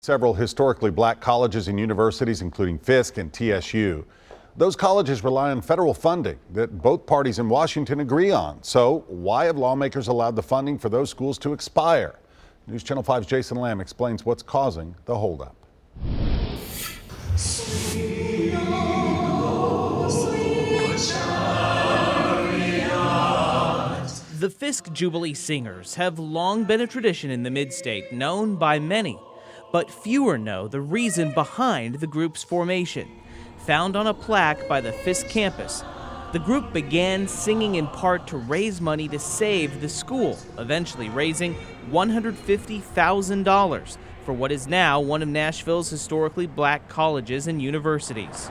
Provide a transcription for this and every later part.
Several historically black colleges and universities, including Fisk and TSU. Those colleges rely on federal funding that both parties in Washington agree on. So why have lawmakers allowed the funding for those schools to expire? News Channel 5's Jason Lamb explains what's causing the holdup. The Fisk Jubilee Singers have long been a tradition in the Mid-State, known by many. But fewer know the reason behind the group's formation. Found on a plaque by the Fisk campus, the group began singing in part to raise money to save the school, eventually raising $150,000 for what is now one of Nashville's historically black colleges and universities.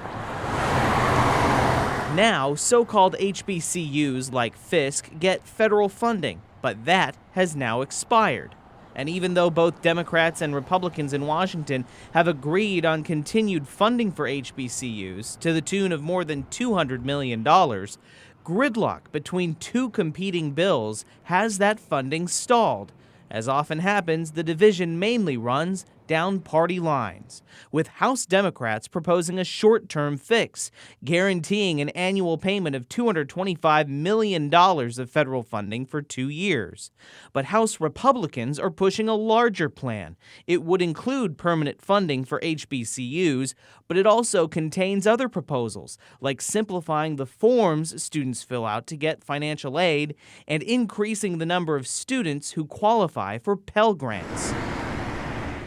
Now, so-called HBCUs like Fisk get federal funding, but that has now expired. And even though both Democrats and Republicans in Washington have agreed on continued funding for HBCUs to the tune of more than $200 million, gridlock between two competing bills has that funding stalled. As often happens, the division mainly runs down party lines, with House Democrats proposing a short-term fix, guaranteeing an annual payment of $225 million of federal funding for 2 years. But House Republicans are pushing a larger plan. It would include permanent funding for HBCUs, but it also contains other proposals, like simplifying the forms students fill out to get financial aid and increasing the number of students who qualify for Pell Grants.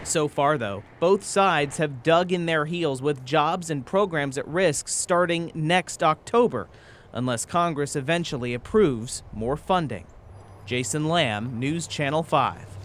So far, though, both sides have dug in their heels with jobs and programs at risk starting next October, unless Congress eventually approves more funding. Jason Lamb, News Channel 5.